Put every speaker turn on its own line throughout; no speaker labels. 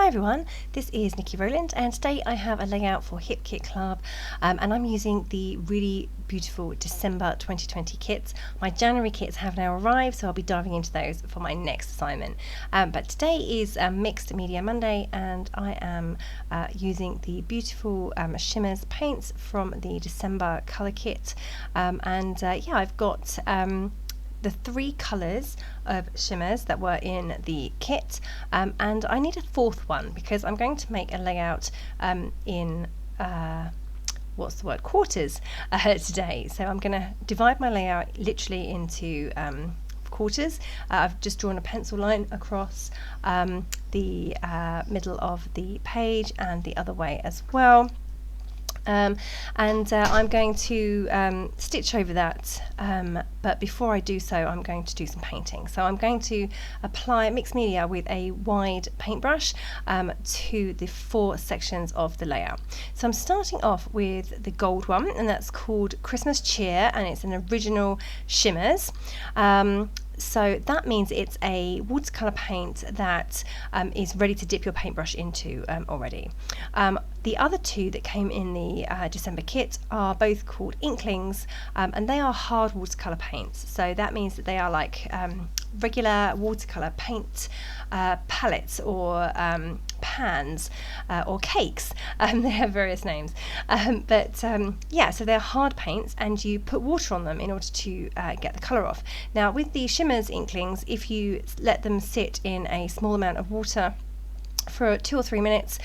Hi everyone, this is Nikki Rowland and today I have a layout for Hip Kit Club and I'm using the really beautiful December 2020 kits. My January kits have now arrived, so I'll be diving into those for my next assignment. But today is Mixed Media Monday and I am using the beautiful Shimmerz paints from the December colour kit. I've got the 3 colours of Shimmerz that were in the kit, and I need a 4th one because I'm going to make a layout in quarters today. So I'm going to divide my layout literally into quarters. I've just drawn a pencil line across the middle of the page and the other way as well. I'm going to stitch over that, but before I do so I'm going to do some painting. So I'm going to apply mixed media with a wide paintbrush to the 4 sections of the layout. So I'm starting off with the gold one, and that's called Christmas Cheer, and it's an original Shimmerz. So that means it's a watercolour paint that is ready to dip your paintbrush into already. The other 2 that came in the December kit are both called Inklings, and they are hard watercolour paints. So that means that they are like regular watercolour paint palettes or pans or cakes. They have various names, so they're hard paints and you put water on them in order to get the colour off. Now with the Shimmerz Inklings, if you let them sit in a small amount of water for 2 or 3 minutes,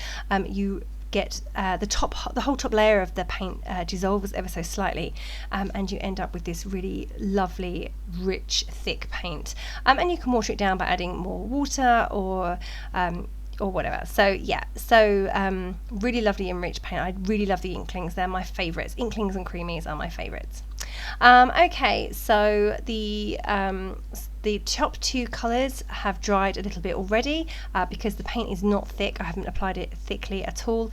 you get the whole top layer of the paint dissolves ever so slightly, and you end up with this really lovely, rich, thick paint. And you can water it down by adding more water or whatever. So really lovely and rich paint. I really love the Inklings. They're my favourites. Inklings and Creamies are my favourites. Okay, so the top 2 colours have dried a little bit already because the paint is not thick. I haven't applied it thickly at all,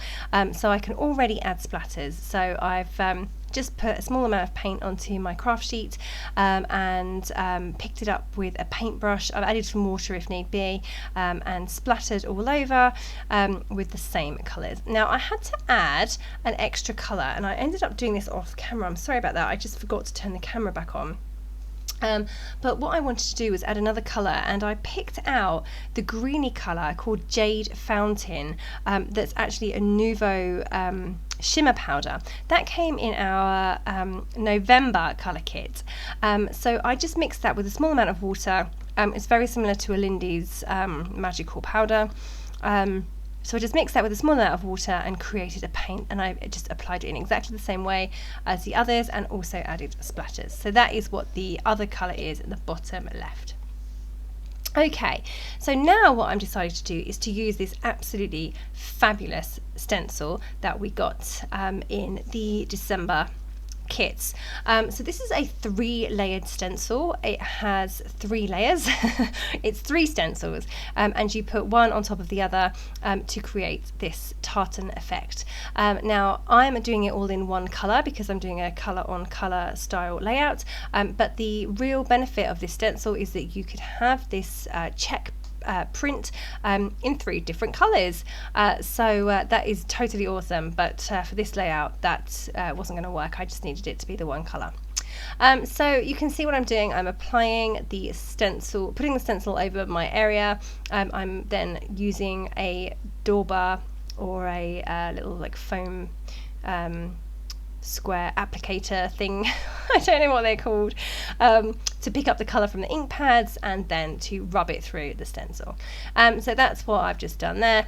so I can already add splatters. So I've just put a small amount of paint onto my craft sheet and picked it up with a paintbrush. I've added some water if need be, and splattered all over with the same colours. Now I had to add an extra colour, and I ended up doing this off camera. I'm sorry about that. I just forgot to turn the camera back on. But what I wanted to do was add another colour, and I picked out the greeny colour called Jade Fountain. That's actually a Nuvo shimmer powder that came in our November colour kit. So I just mixed that with a small amount of water. It's very similar to a Lindy's magical powder. So I just mixed that with a small amount of water and created a paint, and I just applied it in exactly the same way as the others and also added splatters. So that is what the other colour is at the bottom left. Okay, so now what I'm deciding to do is to use this absolutely fabulous stencil that we got in the December kits. So this is a 3-layered stencil. It has 3 layers. It's 3 stencils, and you put one on top of the other to create this tartan effect. Now I'm doing it all in one colour because I'm doing a colour on colour style layout, but the real benefit of this stencil is that you could have this check print in 3 different colours, so that is totally awesome, but for this layout that wasn't going to work. I just needed it to be the one colour. So you can see what I'm doing. I'm applying the stencil, putting the stencil over my area. I'm then using a dauber or a little like foam square applicator thing, I don't know what they're called, to pick up the colour from the ink pads and then to rub it through the stencil. So that's what I've just done there.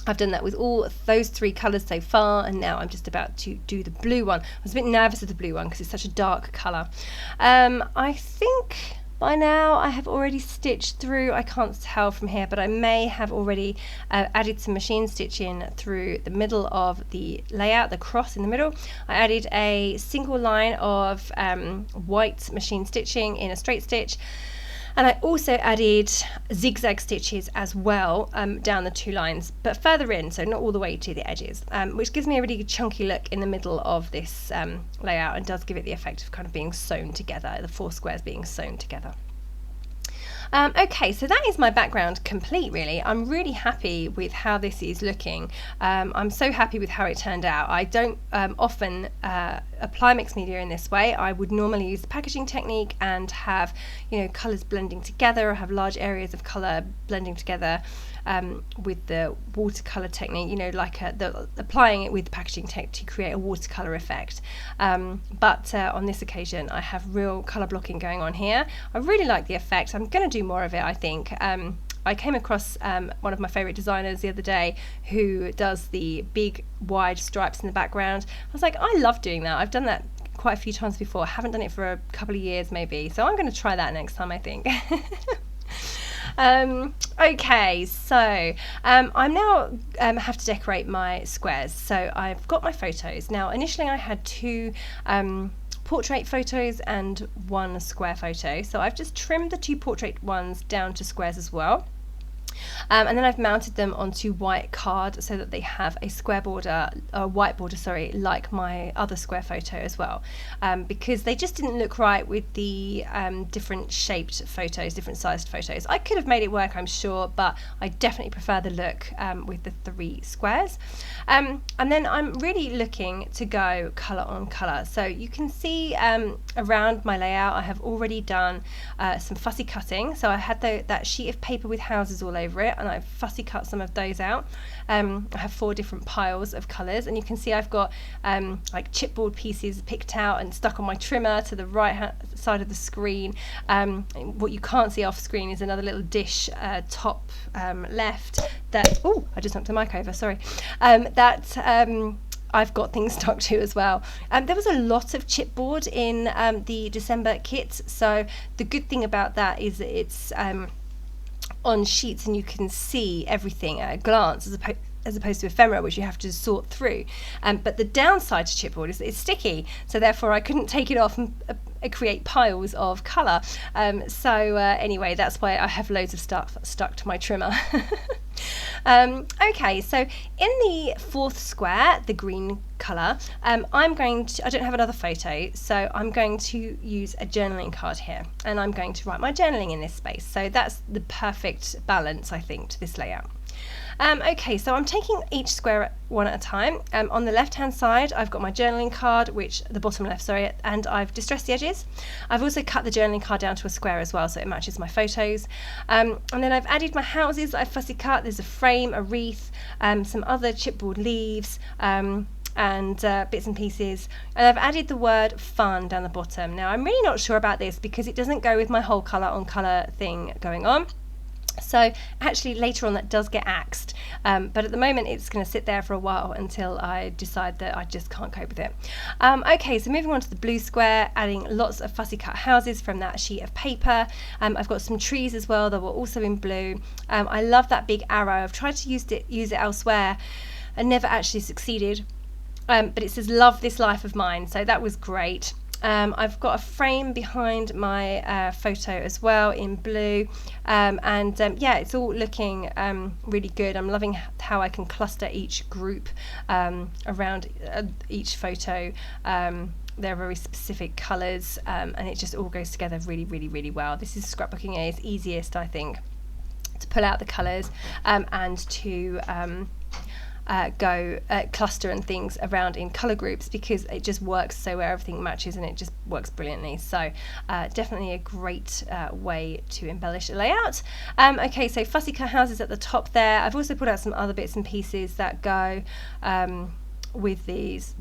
I've done that with all those 3 colours so far, and now I'm just about to do the blue one. I was a bit nervous of the blue one because it's such a dark colour. I think by now I have already stitched through. I can't tell from here, but I may have already added some machine stitching through the middle of the layout, the cross in the middle. I added a single line of white machine stitching in a straight stitch, and I also added zigzag stitches as well down the 2 lines, but further in, so not all the way to the edges, which gives me a really good chunky look in the middle of this layout and does give it the effect of kind of being sewn together, the 4 squares being sewn together. Okay, so that is my background complete, really. I'm really happy with how this is looking. I'm so happy with how it turned out. I don't often apply mixed media in this way. I would normally use the packaging technique and have, colours blending together, or have large areas of colour blending together with the watercolour technique, applying it with the packaging tech to create a watercolour effect. But on this occasion, I have real colour blocking going on here. I really like the effect. I'm going to do more of it, I think. I came across one of my favourite designers the other day who does the big wide stripes in the background. I was like, I love doing that. I've done that quite a few times before. I haven't done it for a couple of years maybe, so I'm going to try that next time, I think. Okay, so I now have to decorate my squares. So I've got my photos. Now initially I had two portrait photos and one square photo, so I've just trimmed the two portrait ones down to squares as well. And then I've mounted them onto white card so that they have a square border, a white border, sorry, like my other square photo as well, because they just didn't look right with the different shaped photos, different sized photos. I could have made it work, I'm sure, but I definitely prefer the look with the 3 squares. And then I'm really looking to go colour on colour. So you can see around my layout I have already done some fussy cutting. So I had that sheet of paper with houses all over it, and I've fussy cut some of those out. I have 4 different piles of colours, and you can see I've got like chipboard pieces picked out and stuck on my trimmer to the right side of the screen. What you can't see off screen is another little dish top left that, oh, I just knocked the mic over, sorry, I've got things stuck to as well. There was a lot of chipboard in the December kit, so the good thing about that is that it's on sheets and you can see everything at a glance, as opposed to ephemera, which you have to sort through. But the downside to chipboard is that it's sticky, so therefore I couldn't take it off and create piles of colour. Anyway, that's why I have loads of stuff stuck to my trimmer. Okay, so in the 4th square, the green colour, I don't have another photo, so I'm going to use a journaling card here, and I'm going to write my journaling in this space. So that's the perfect balance, I think, to this layout. Okay, so I'm taking each square one at a time. On the left hand side I've got my journaling card, the bottom left, sorry, and I've distressed the edges. I've also cut the journaling card down to a square as well, so it matches my photos. And then I've added my houses that I've fussy cut. There's a frame, a wreath, some other chipboard leaves, and bits and pieces, and I've added the word fun down the bottom. Now I'm really not sure about this because it doesn't go with my whole colour on colour thing going on. So actually later on that does get axed, but at the moment it's going to sit there for a while until I decide that I just can't cope with it. Okay, so moving on to the blue square, adding lots of fussy cut houses from that sheet of paper. I've got some trees as well that were also in blue. I love that big arrow. I've tried to use it elsewhere and never actually succeeded, but it says love this life of mine, so that was great. I've got a frame behind my photo as well in blue, yeah, it's all looking really good. I'm loving how I can cluster each group around each photo. They're very specific colours, and it just all goes together really, really, really well. This is scrapbooking at its easiest, I think, to pull out the colours and to go cluster and things around in colour groups, because it just works so where everything matches and it just works brilliantly. So definitely a great way to embellish a layout. Okay, so fussy cut houses at the top there. I've also put out some other bits and pieces that go with these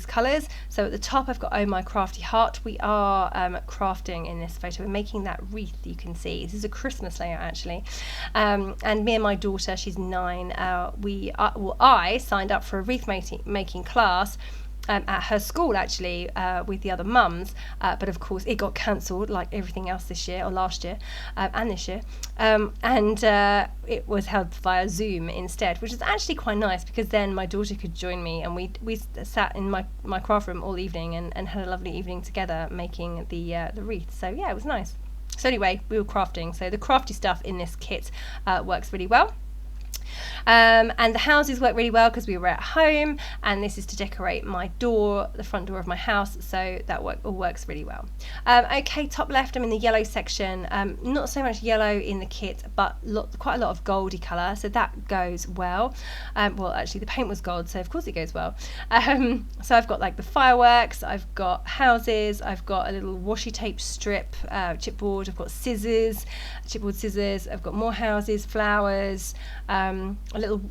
colours. So at the top I've got Oh My Crafty Heart. We are crafting in this photo. We're making that wreath you can see. This is a Christmas layout actually, and me and my daughter, she's 9, I signed up for a wreath making class at her school actually, with the other mums, but of course it got cancelled like everything else this year, or last year, and this year, and it was held via Zoom instead, which is actually quite nice because then my daughter could join me, and we sat in my craft room all evening and had a lovely evening together making the wreath. So yeah, it was nice. So anyway, we were crafting, so the crafty stuff in this kit works really well. And the houses work really well because we were at home, and this is to decorate my door, the front door of my house, so that all works really well. Okay, top left, I'm in the yellow section. Not so much yellow in the kit, but quite a lot of goldy colour, so that goes well. Well, actually the paint was gold, so of course it goes well. So I've got like the fireworks, I've got houses, I've got a little washi tape strip, chipboard, I've got scissors, chipboard scissors, I've got more houses, flowers, a little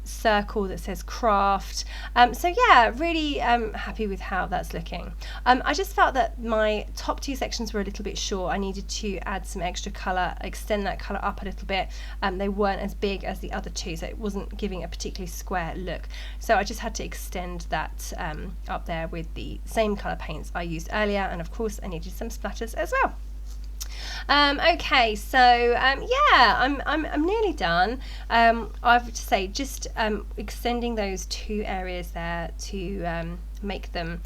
circle that says craft. So yeah, really happy with how that's looking. I just felt that my top two sections were a little bit short. I needed to add some extra colour, extend that colour up a little bit. They weren't as big as the other two, so it wasn't giving a particularly square look. So I just had to extend that up there with the same colour paints I used earlier, and of course I needed some splatters as well. Okay, so yeah, I'm nearly done. I have to say, just extending those two areas there to make them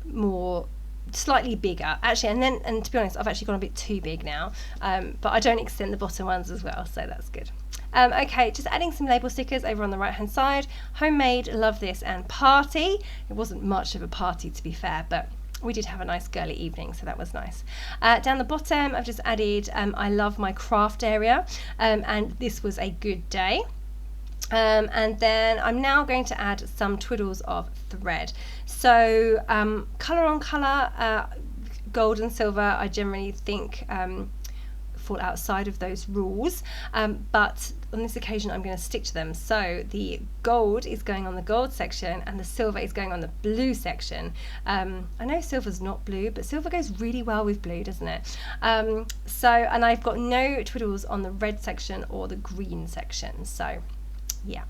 more slightly bigger actually, and to be honest, I've actually gone a bit too big now, but I don't extend the bottom ones as well, so that's good. Okay, just adding some label stickers over on the right hand side. Homemade, love this, and party. It wasn't much of a party, to be fair, but we did have a nice girly evening, so that was nice. Down the bottom I've just added I love my craft area, and this was a good day. And then I'm now going to add some twiddles of thread. So colour on colour, gold and silver I generally think fall outside of those rules, but on this occasion I'm going to stick to them. So the gold is going on the gold section and the silver is going on the blue section. I know silver's not blue, but silver goes really well with blue, doesn't it? And I've got no twiddles on the red section or the green section, so yeah.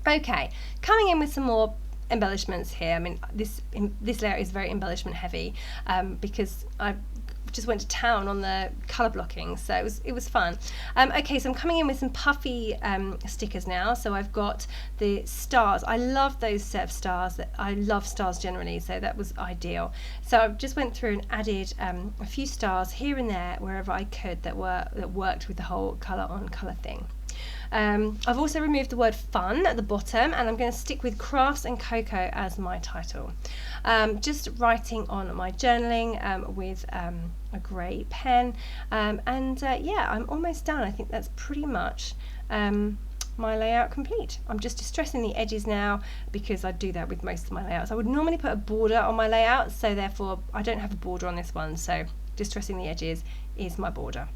Okay, coming in with some more embellishments here. I mean, this layout is very embellishment heavy, because I just went to town on the colour blocking, so it was fun. Okay, so I'm coming in with some puffy stickers now. So I've got the stars. I love those set of stars. I love stars generally, so that was ideal. So I just went through and added a few stars here and there wherever I could that worked with the whole colour on colour thing. I've also removed the word fun at the bottom, and I'm going to stick with crafts and cocoa as my title. Just writing on my journaling with a grey pen, yeah, I'm almost done. I think that's pretty much my layout complete. I'm just distressing the edges now because I do that with most of my layouts. I would normally put a border on my layout, so therefore I don't have a border on this one, so distressing the edges is my border.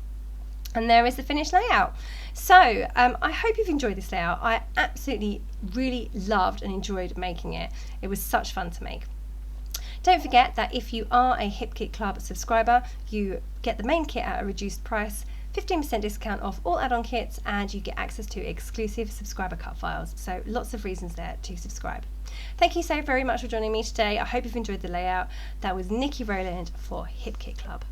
And there is the finished layout. So I hope you've enjoyed this layout. I absolutely really loved and enjoyed making it. It was such fun to make. Don't forget that if you are a Hip Kit Club subscriber, you get the main kit at a reduced price, 15% discount off all add-on kits, and you get access to exclusive subscriber cut files. So lots of reasons there to subscribe. Thank you so very much for joining me today. I hope you've enjoyed the layout. That was Nikki Rowland for Hip Kit Club.